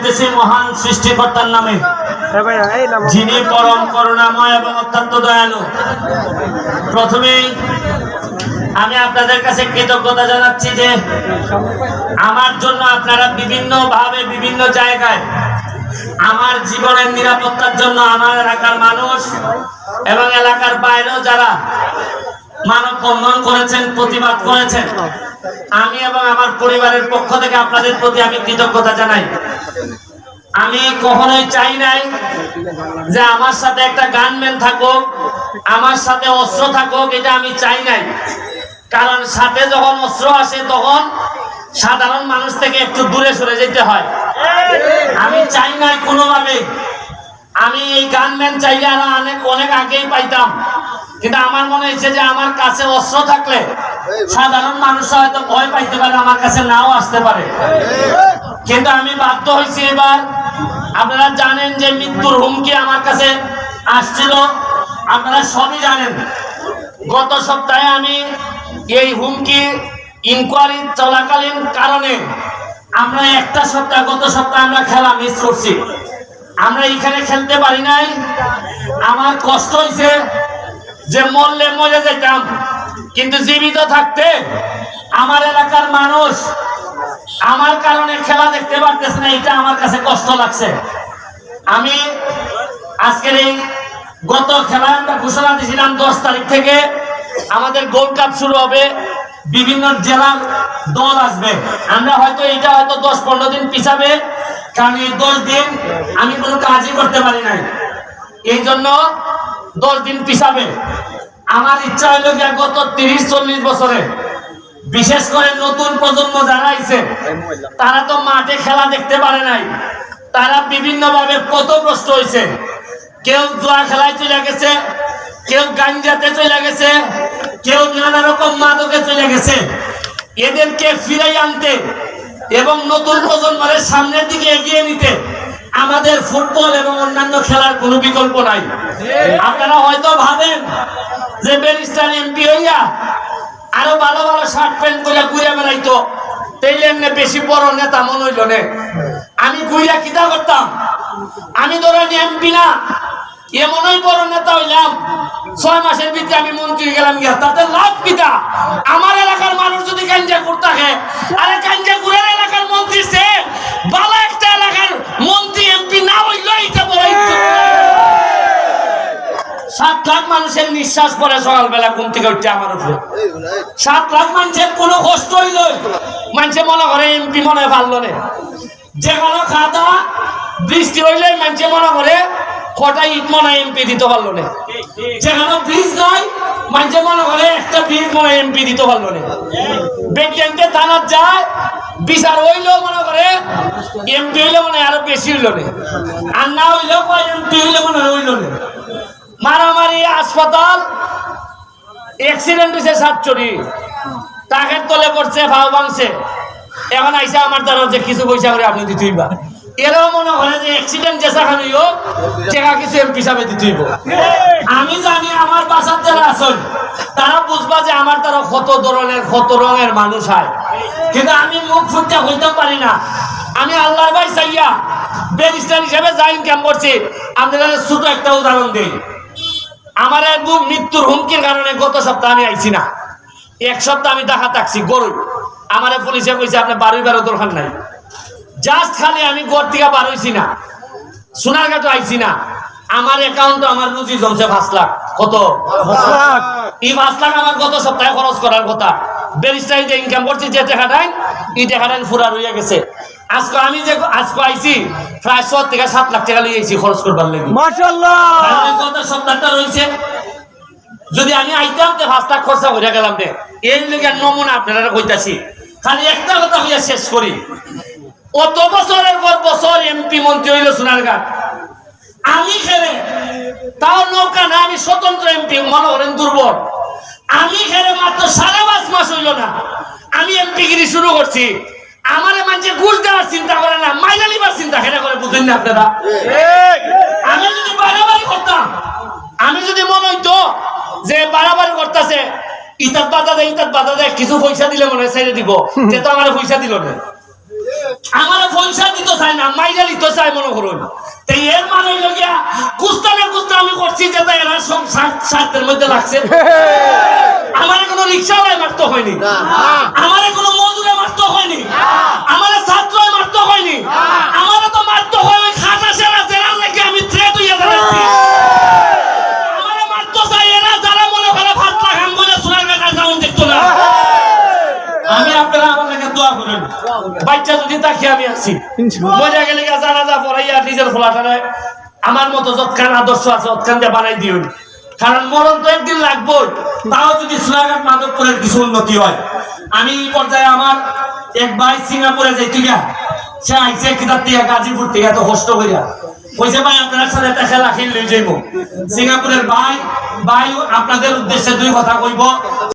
করতেছি মহান সৃষ্টিকর্তার নামে, যিনি পরম করুণাময় এবং অত্যন্ত দয়ালু। প্রথমেই আমি আপনাদের কাছে কৃতজ্ঞতা জানাচ্ছি যে আমার জন্য আপনারা বিভিন্ন ভাবে বিভিন্ন জায়গায় আমার জীবনের নিরাপত্তার জন্য আমার এলাকার মানুষ এবং এলাকার বাইরেও যারা মানববন্ধন করেছেন, প্রতিবাদ করেছেন, আমি এবং আমার পরিবারের পক্ষ থেকে আপনাদের প্রতি আমি কৃতজ্ঞতা জানাই। আমি কখনোই চাই নাই যে আমার সাথে একটা গানম্যান থাকুক, আমার সাথে অস্ত্র থাকুক, এটা আমি চাই নাই। কারণ সাথে যখন অস্ত্র আসে তখন সাধারণ মানুষ থেকে একটু দূরে সরে যেতে হয়। আমি চাই নাই কোনোভাবে। আমি এই গানম্যান চাইলে আরো অনেক আগেই পাইতাম, কিন্তু আমার মনে হয়েছে যে আমার কাছে অস্ত্র থাকলে সাধারণ মানুষ হয়তো ভয় পাইতে পারে, আমার কাছে নাও আসতে পারে। কিন্তু আমি বাধ্য হয়েছি এবার। আপনারা জানেন যে মৃত্যুর হুমকি আমার কাছে আসছিল, আপনারা সবই জানেন। গত সপ্তাহে আমি এই হুমকি ইনকোয়ারি চলাকালীন কারণে আমরা গত সপ্তাহে আমরা খেলা মিস করছি। আমরা এখানে খেলতে পারি নাই। আমার কষ্ট হয়েছে যে মরলে মরে যেতাম, কিন্তু জীবিত থাকতে আমার এলাকার মানুষ আমার কারণে খেলা দেখতে পারতেছে না, এটা আমার কাছে কষ্ট লাগছে। আমি আজকের এই গত খেলা আমরা ঘোষণা দিয়েছিলাম 10 তারিখ থেকে আমাদের গোল্ড কাপ শুরু হবে, বিভিন্ন জেলার দল আসবে। আমরা হয়তো 10-15 দিন পিছাবে, কারণ এই 10 দিন আমি কোনো কাজই করতে পারি নাই, এই জন্য 10 দিন পিছাবে। আমার ইচ্ছা হইল যে গত 30-40 বছরে বিশেষ করে নতুন প্রজন্ম যারা আইছে তারা তো মাঠে খেলা দেখতে পারে নাই, তারা বিভিন্ন ভাবে পথভ্রষ্ট হয়েছে। কেউ জুয়া খেলায় চলে গেছে, কেউ গাঞ্জাতে চলে গেছে, কেউ নানা রকম মাদকে চলে গেছে। এদেরকে ফিরাই আনতে এবং নতুন প্রজন্মের সামনের দিকে এগিয়ে নিতে আমাদের ফুটবল এবং অন্যান্য খেলার কোনো বিকল্প নাই। আপনারা হয়তো ভাবেন যে ব্যারিস্টার এমপি হইয়া আরো ভালো ভালো শার্ট প্যান্ট করে ঘুরে বেড়াইতো, তাইলে বেশি বড় নেতা মনে হইল নে। আমি ঘুরিয়া কিতা করতাম? আমি ধরেন এমপি না, এমনই বড় নেতা হইলাম, 6 মাসের ভিতরে আমি মন্ত্রী গেলাম গিয়া, তাতে লাভ কিতা? আমার এলাকার মানুষ যদি গাঞ্জা করতে থাকে, আরে গাঞ্জা ঘুরের এলাকার মন্ত্রী সে ভালো একটা এলাকার মন্ত্রী এমপি না হইল, এটা বড় 7 লাখ মানুষের নিঃশ্বাস পড়ে সকালবেলা ঘুম থেকে উঠছে আমার উপরে। 7 লাখ মানুষের কোনো কষ্ট হইল, মানুষে মনে করে এমপি মনে হয় পারল না। যে কোনো খাতা বৃষ্টি হইলে মানুষে মনে করে কটা ইট মনে এমপি দিতে পারলো না। যেখানে ব্রিজ নাই মানুষে মনে করে একটা ব্রিজ মনে এমপি দিতে পারলো না। বেগেন্টে থানার যায় বিচার হইলেও মনে করে এমপি হইলে মনে আরো বেশি হইল না, আর না হইলেও এমপি হইলে মনে হইল না। মারামারি, হাসপাতাল, অ্যাক্সিডেন্ট হয়েছে, সাতচুরি, টাকের তলে পড়ছে, ভাও ভাঙছে। এখন আইসা আমার দ্বারা যে কিছু পয়সা করে আপনি দিতেই বা, এরাও মনে করে যে অ্যাক্সিডেন্ট যে সাখানি হোক টাকা কিছু এমপি হিসাবে দিতেইব। আমি জানি আমার বাসার যারা আছেন তারা বুঝবা যে আমার দ্বারা কত ধরনের কত রঙের মানুষ হয়, কিন্তু আমি মুখ ফুটতে হইতে পারি না। আমি আল্লাহর ভাই চাইয়া ব্যারিস্টার হিসেবে যা ইনকাম করছি, আপনাদের ছোট একটা উদাহরণ দিই। আমার মৃত্যুর হুমকির কারণে গত সপ্তাহে আমি আইছি না, 1 সপ্তাহ আমি দেখা থাকছি গরু। আমার পুলিশে কইছে আপনি বারোই বেরো দরকার নাই। জাস্ট খালি আমি ঘর থেকে বার হইছি না, সোনারঘাটও আইছি না, আমার অ্যাকাউন্টে আমার রুজি জমছে 5 লাখ। কত? 5 লাখ। এই 5 লাখ আমার গত সপ্তাহে খরচ করার কথা। ব্যারিস্টার যে ইনকাম করছি যে টাকাটাই, এই টাকাটাই ফুরা রইয়া গেছে। আজকে আমি যে আজকে আইছি প্রায় 7 থেকে 7 লাখ টাকা লিয়েছি খরচ করবার লাগি। মাশাআল্লাহ। গত সপ্তাহটা রয়েছে, যদি আমি আইতাম তো 5 লাখ খরচা হয়ে গেলাম রে। এর লেগে নমুনা আপনারা কইতাছি। খালি একটা কথা হইয়া শেষ করি, অত বছরের পর বছর এমপি মন্ত্রী হইল সোনারঘাট, আমি খেলে তাও নৌকা না, আমি স্বতন্ত্র এমপি, মনে করেন দুর্বল। আমি খেলে মাত্র 5.5 মাস হইল না আমি এমপি গিরি শুরু করছি। আমারে মানুষে ঘুষ দেওয়ার চিন্তা করে না, মাইনা নিবার চিন্তা কেন করে বুঝেন না আপনারা? আমি যদি বাড়াবাড়ি করতাম, আমি যদি মনে হইতো যে বাড়াবাড়ি করতেছে, ইতাত বাধা দেয় কিছু পয়সা দিলে মনে হয় ছেড়ে দিব, যে তো আমার পয়সা দিল না। আমার পয়সা দিতে চাই না, মাইরা দিতে চাই মনে করুন। তাই এর মানে লগিয়া কুস্তানের কুস্তা আমি করছি যে তাই এরা সব স্বার্থের মধ্যে লাগছে। আমার কোনো রিক্সাওয়ালায় মারতে হয়নি, আমার কোনো মজুরে মারতে হয়নি, আমার ছাত্রই মারতে হয়নি, আমার তো মারতে হয় ওই খাটা সেরা জেরার লেগে আমি থ্রেট হইয়া দাঁড়াচ্ছি। আমার মারতে চাই এরা যারা মনে করে ভাত লাগাম বলে সোনার কাটা যাওন দেখতো না। আমি আপনারা আমার লেগে দোয়া করেন, বাচ্চা যদি তাকে আমি আছি মজা গেলে যারা যা পড়াইয়া নিজের ফলাটারে আমার মতো যৎকান আদর্শ আছে অৎকান দিয়ে বানাই দিও। কারণ মরণ তো একদিন লাগবো, তাও যদি সোনারঘাট মাধবপুরের কিছু উন্নতি হয়। আমি এই পর্যায়ে আমার এক ভাই সিঙ্গাপুরে যাইতে গিয়া সে আইসে কিতাব থেকে গাজীপুর থেকে এত কষ্ট করিয়া কইছে ভাই আপনার সাথে একটা খেলা খেলে যাইব। সিঙ্গাপুরের ভাই আপনাদের উদ্দেশ্যে দুই কথা কইব।